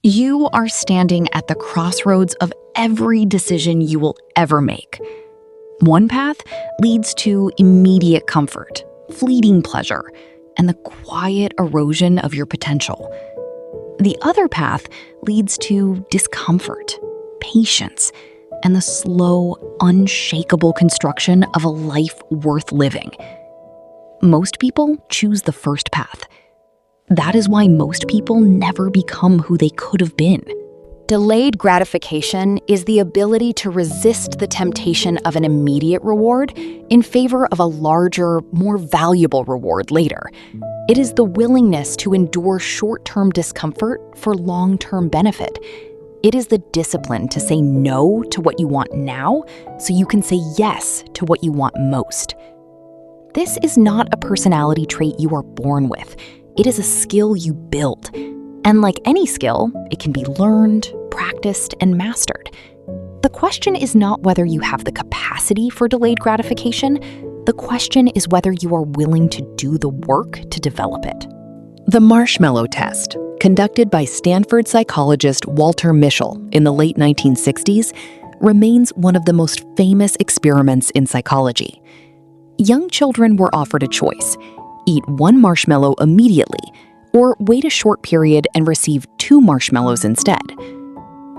You are standing at the crossroads of every decision you will ever make. One path leads to immediate comfort, fleeting pleasure, and the quiet erosion of your potential. The other path leads to discomfort, patience, and the slow, unshakable construction of a life worth living. Most people choose the first path. That is why most people never become who they could have been. Delayed gratification is the ability to resist the temptation of an immediate reward in favor of a larger, more valuable reward later. It is the willingness to endure short-term discomfort for long-term benefit. It is the discipline to say no to what you want now so you can say yes to what you want most. This is not a personality trait you are born with. It is a skill you build. And like any skill, it can be learned, practiced, and mastered. The question is not whether you have the capacity for delayed gratification. The question is whether you are willing to do the work to develop it. The marshmallow test, conducted by Stanford psychologist Walter Mischel in the late 1960s, remains one of the most famous experiments in psychology. Young children were offered a choice: eat one marshmallow immediately, or wait a short period and receive 2 marshmallows instead.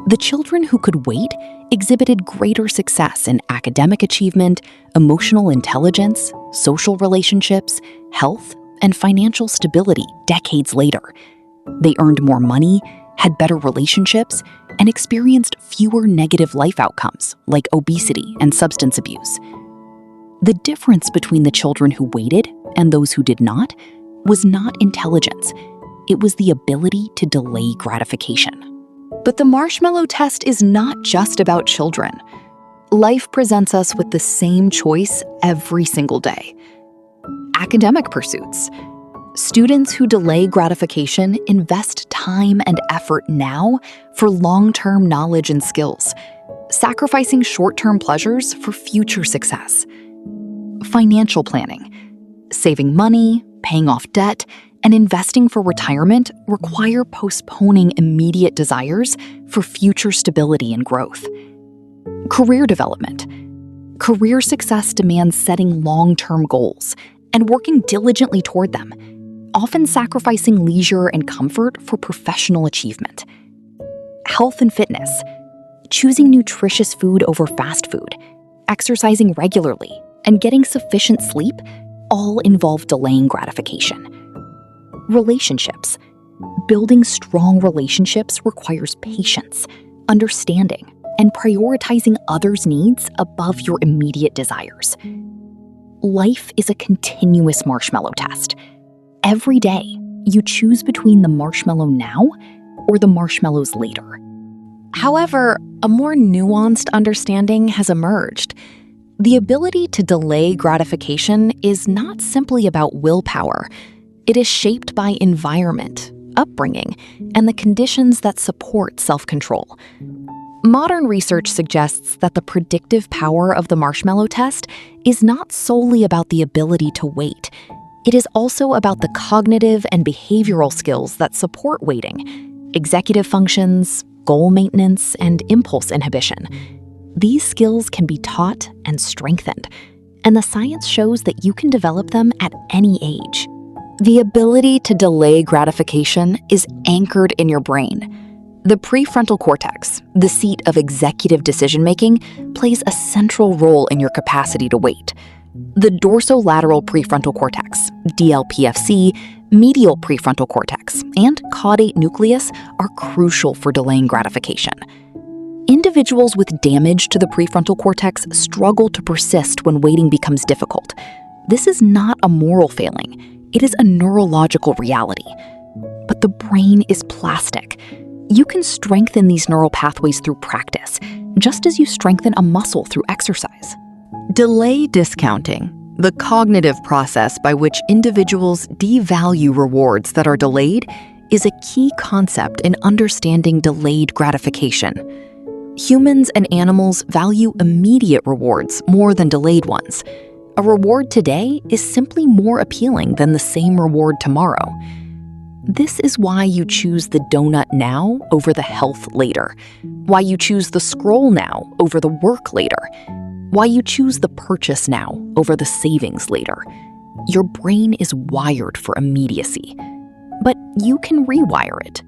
The children who could wait exhibited greater success in academic achievement, emotional intelligence, social relationships, health, and financial stability decades later. They earned more money, had better relationships, and experienced fewer negative life outcomes like obesity and substance abuse. The difference between the children who waited and those who did not was not intelligence. It was the ability to delay gratification. But the marshmallow test is not just about children. Life presents us with the same choice every single day. Academic pursuits. Students who delay gratification invest time and effort now for long-term knowledge and skills, sacrificing short-term pleasures for future success. Financial planning. Saving money, paying off debt, and investing for retirement require postponing immediate desires for future stability and growth. Career development. Career success demands setting long-term goals and working diligently toward them, often sacrificing leisure and comfort for professional achievement. Health and fitness. Choosing nutritious food over fast food, exercising regularly, and getting sufficient sleep all involve delaying gratification. Relationships. Building strong relationships requires patience, understanding, and prioritizing others' needs above your immediate desires. Life is a continuous marshmallow test. Every day, you choose between the marshmallow now or the marshmallows later. However, a more nuanced understanding has emerged. The ability to delay gratification is not simply about willpower. It is shaped by environment, upbringing, and the conditions that support self-control. Modern research suggests that the predictive power of the marshmallow test is not solely about the ability to wait. It is also about the cognitive and behavioral skills that support waiting: executive functions, goal maintenance, and impulse inhibition. These skills can be taught and strengthened, and the science shows that you can develop them at any age. The ability to delay gratification is anchored in your brain. The prefrontal cortex, the seat of executive decision-making, plays a central role in your capacity to wait. The dorsolateral prefrontal cortex, DLPFC, medial prefrontal cortex, and caudate nucleus are crucial for delaying gratification. Individuals with damage to the prefrontal cortex struggle to persist when waiting becomes difficult. This is not a moral failing. It is a neurological reality. But the brain is plastic. You can strengthen these neural pathways through practice, just as you strengthen a muscle through exercise. Delay discounting, the cognitive process by which individuals devalue rewards that are delayed, is a key concept in understanding delayed gratification. Humans and animals value immediate rewards more than delayed ones. A reward today is simply more appealing than the same reward tomorrow. This is why you choose the donut now over the health later, why you choose the scroll now over the work later, why you choose the purchase now over the savings later. Your brain is wired for immediacy, but you can rewire it.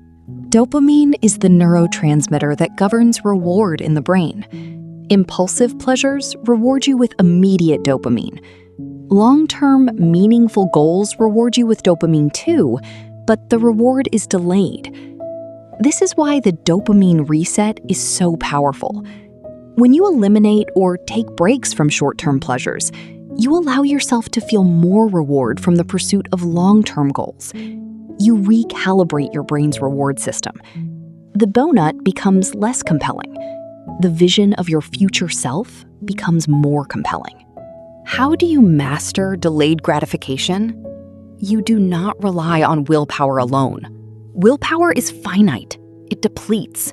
Dopamine is the neurotransmitter that governs reward in the brain. Impulsive pleasures reward you with immediate dopamine. Long-term, meaningful goals reward you with dopamine too, but the reward is delayed. This is why the dopamine reset is so powerful. When you eliminate or take breaks from short-term pleasures, you allow yourself to feel more reward from the pursuit of long-term goals. You recalibrate your brain's reward system. The donut becomes less compelling. The vision of your future self becomes more compelling. How do you master delayed gratification? You do not rely on willpower alone. Willpower is finite. It depletes.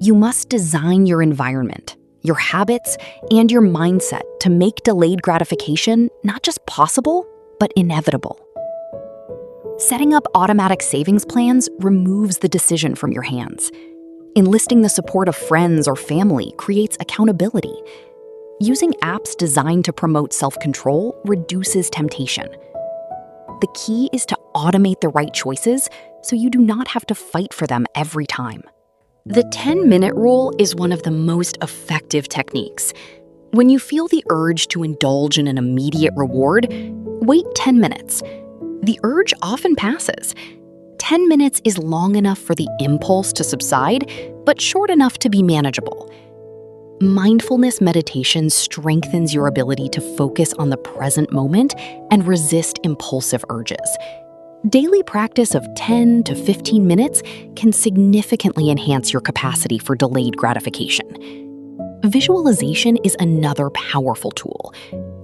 You must design your environment, your habits, and your mindset to make delayed gratification not just possible, but inevitable. Setting up automatic savings plans removes the decision from your hands. Enlisting the support of friends or family creates accountability. Using apps designed to promote self-control reduces temptation. The key is to automate the right choices so you do not have to fight for them every time. The 10-minute rule is one of the most effective techniques. When you feel the urge to indulge in an immediate reward, wait 10 minutes. The urge often passes. 10 minutes is long enough for the impulse to subside, but short enough to be manageable. Mindfulness meditation strengthens your ability to focus on the present moment and resist impulsive urges. Daily practice of 10 to 15 minutes can significantly enhance your capacity for delayed gratification. Visualization is another powerful tool.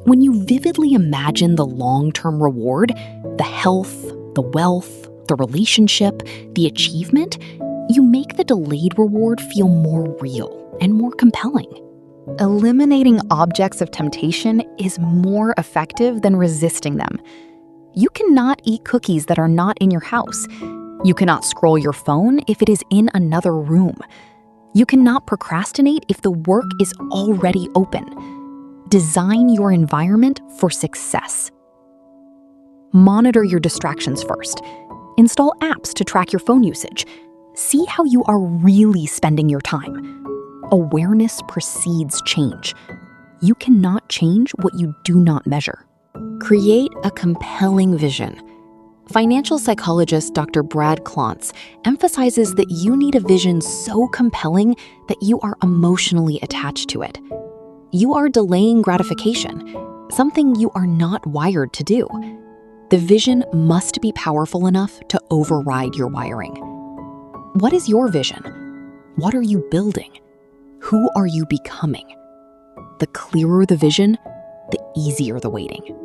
When you vividly imagine the long-term reward, the health, the wealth, the relationship, the achievement, you make the delayed reward feel more real and more compelling. Eliminating objects of temptation is more effective than resisting them. You cannot eat cookies that are not in your house. You cannot scroll your phone if it is in another room. You cannot procrastinate if the work is already open. Design your environment for success. Monitor your distractions first. Install apps to track your phone usage. See how you are really spending your time. Awareness precedes change. You cannot change what you do not measure. Create a compelling vision. Financial psychologist Dr. Brad Klontz emphasizes that you need a vision so compelling that you are emotionally attached to it. You are delaying gratification, something you are not wired to do. The vision must be powerful enough to override your wiring. What is your vision? What are you building? Who are you becoming? The clearer the vision, the easier the waiting.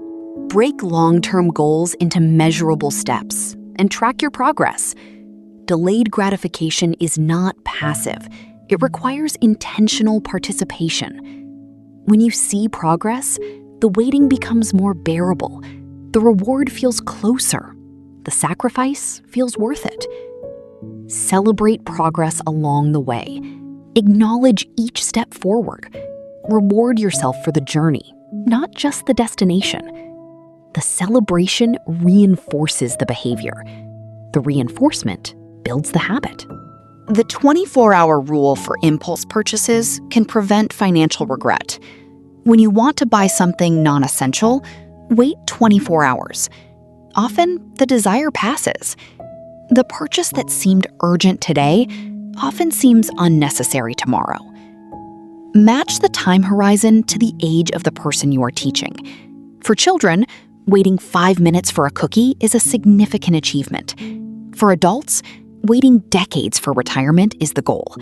Break long-term goals into measurable steps and track your progress. Delayed gratification is not passive. It requires intentional participation. When you see progress, the waiting becomes more bearable. The reward feels closer. The sacrifice feels worth it. Celebrate progress along the way. Acknowledge each step forward. Reward yourself for the journey, not just the destination. The celebration reinforces the behavior. The reinforcement builds the habit. The 24-hour rule for impulse purchases can prevent financial regret. When you want to buy something non-essential, wait 24 hours. Often, the desire passes. The purchase that seemed urgent today often seems unnecessary tomorrow. Match the time horizon to the age of the person you are teaching. For children, waiting 5 minutes for a cookie is a significant achievement. For adults, waiting decades for retirement is the goal.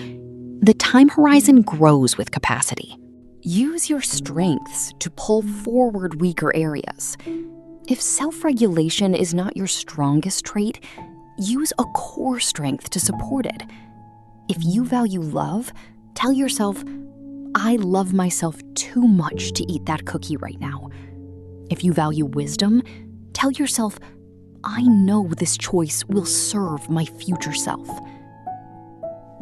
The time horizon grows with capacity. Use your strengths to pull forward weaker areas. If self-regulation is not your strongest trait, use a core strength to support it. If you value love, tell yourself, I love myself too much to eat that cookie right now. If you value wisdom, tell yourself, I know this choice will serve my future self.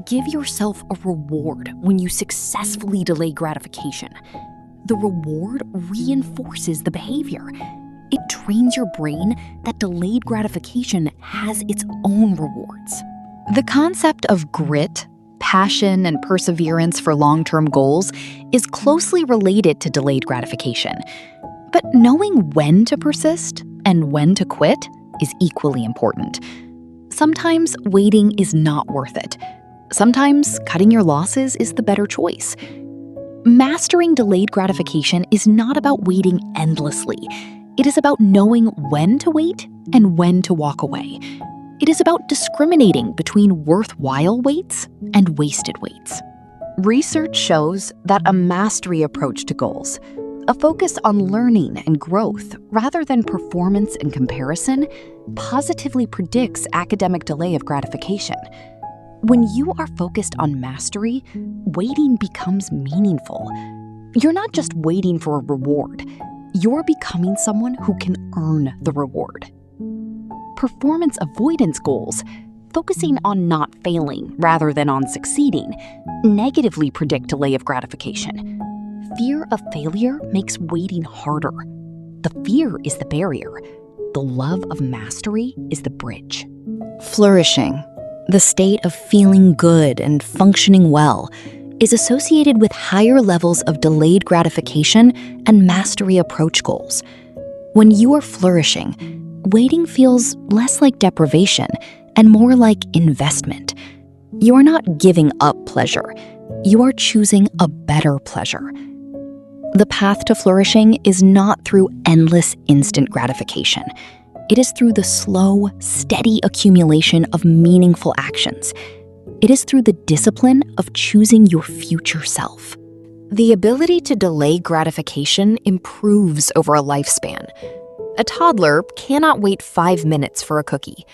Give yourself a reward when you successfully delay gratification. The reward reinforces the behavior. It trains your brain that delayed gratification has its own rewards. The concept of grit, passion, and perseverance for long-term goals is closely related to delayed gratification. But knowing when to persist and when to quit is equally important. Sometimes waiting is not worth it. Sometimes cutting your losses is the better choice. Mastering delayed gratification is not about waiting endlessly. It is about knowing when to wait and when to walk away. It is about discriminating between worthwhile waits and wasted waits. Research shows that a mastery approach to goals, a focus on learning and growth rather than performance and comparison, positively predicts academic delay of gratification. When you are focused on mastery, waiting becomes meaningful. You're not just waiting for a reward. You're becoming someone who can earn the reward. Performance avoidance goals, focusing on not failing rather than on succeeding, negatively predict delay of gratification. Fear of failure makes waiting harder. The fear is the barrier. The love of mastery is the bridge. Flourishing, the state of feeling good and functioning well, is associated with higher levels of delayed gratification and mastery approach goals. When you are flourishing, waiting feels less like deprivation and more like investment. You are not giving up pleasure. You are choosing a better pleasure. The path to flourishing is not through endless instant gratification. It is through the slow, steady accumulation of meaningful actions. It is through the discipline of choosing your future self. The ability to delay gratification improves over a lifespan. A toddler cannot wait 5 minutes for a cookie.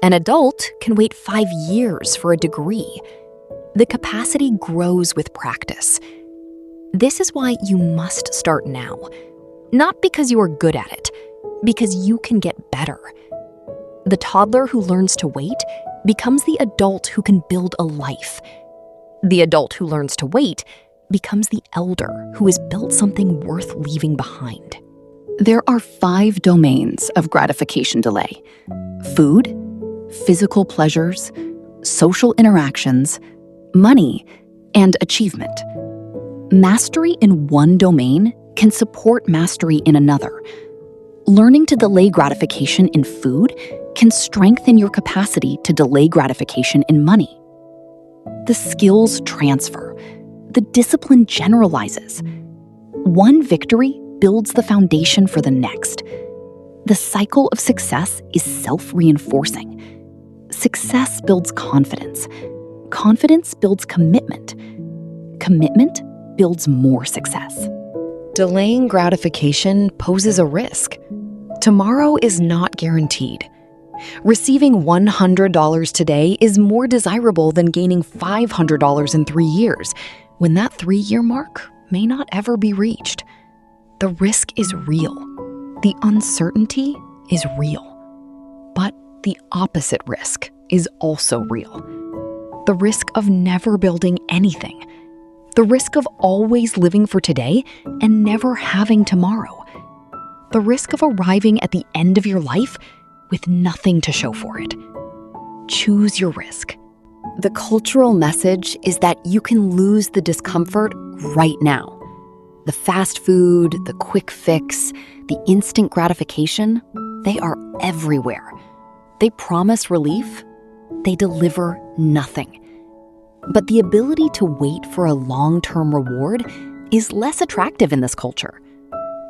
An adult can wait 5 years for a degree. The capacity grows with practice. This is why you must start now. Not because you are good at it, because you can get better. The toddler who learns to wait becomes the adult who can build a life. The adult who learns to wait becomes the elder who has built something worth leaving behind. There are 5 domains of gratification delay: food, physical pleasures, social interactions, money, and achievement. Mastery in one domain can support mastery in another. Learning to delay gratification in food can strengthen your capacity to delay gratification in money. The skills transfer. The discipline generalizes. One victory builds the foundation for the next. The cycle of success is self-reinforcing. Success builds confidence. Confidence builds commitment. Commitment builds more success. Delaying gratification poses a risk. Tomorrow is not guaranteed. Receiving $100 today is more desirable than gaining $500 in 3 years, when that 3-year mark may not ever be reached. The risk is real. The uncertainty is real. But the opposite risk is also real. The risk of never building anything. The risk of always living for today and never having tomorrow. The risk of arriving at the end of your life with nothing to show for it. Choose your risk. The cultural message is that you can lose the discomfort right now. The fast food, the quick fix, the instant gratification, they are everywhere. They promise relief, they deliver nothing. But the ability to wait for a long-term reward is less attractive in this culture.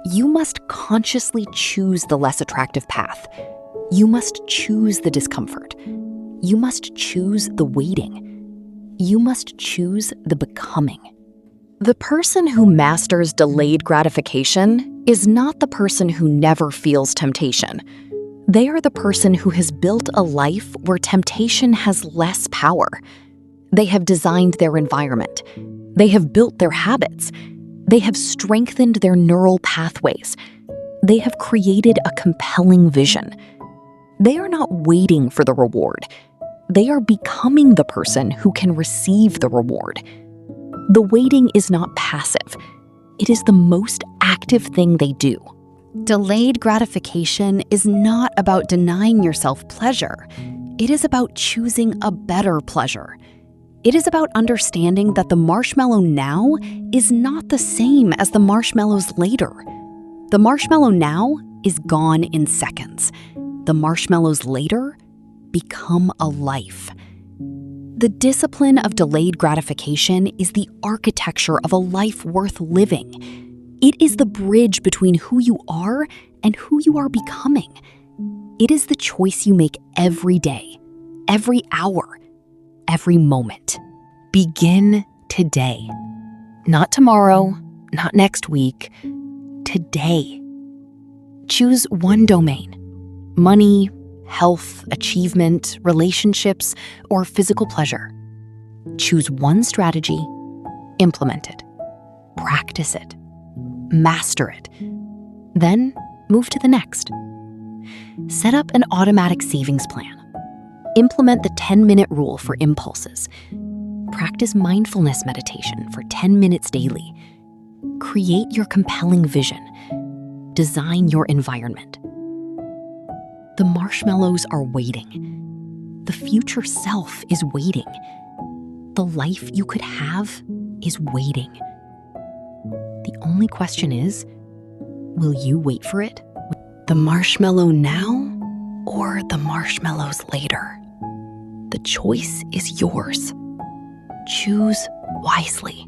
You must consciously choose the less attractive path. You must choose the discomfort. You must choose the waiting. You must choose the becoming. The person who masters delayed gratification is not the person who never feels temptation. They are the person who has built a life where temptation has less power. They have designed their environment. They have built their habits. They have strengthened their neural pathways. They have created a compelling vision. They are not waiting for the reward. They are becoming the person who can receive the reward. The waiting is not passive. It is the most active thing they do. Delayed gratification is not about denying yourself pleasure. It is about choosing a better pleasure. It is about understanding that the marshmallow now is not the same as the marshmallows later. The marshmallow now is gone in seconds. The marshmallows later become a life. The discipline of delayed gratification is the architecture of a life worth living. It is the bridge between who you are and who you are becoming. It is the choice you make every day, every hour, every moment. Begin today. Not tomorrow, not next week, today. Choose one domain: money, health, achievement, relationships, or physical pleasure. Choose one strategy, implement it, practice it, master it. Then move to the next. Set up an automatic savings plan. Implement the 10-minute rule for impulses. Practice mindfulness meditation for 10 minutes daily. Create your compelling vision. Design your environment. The marshmallows are waiting. The future self is waiting. The life you could have is waiting. The only question is, will you wait for it? The marshmallow now or the marshmallows later? The choice is yours. Choose wisely.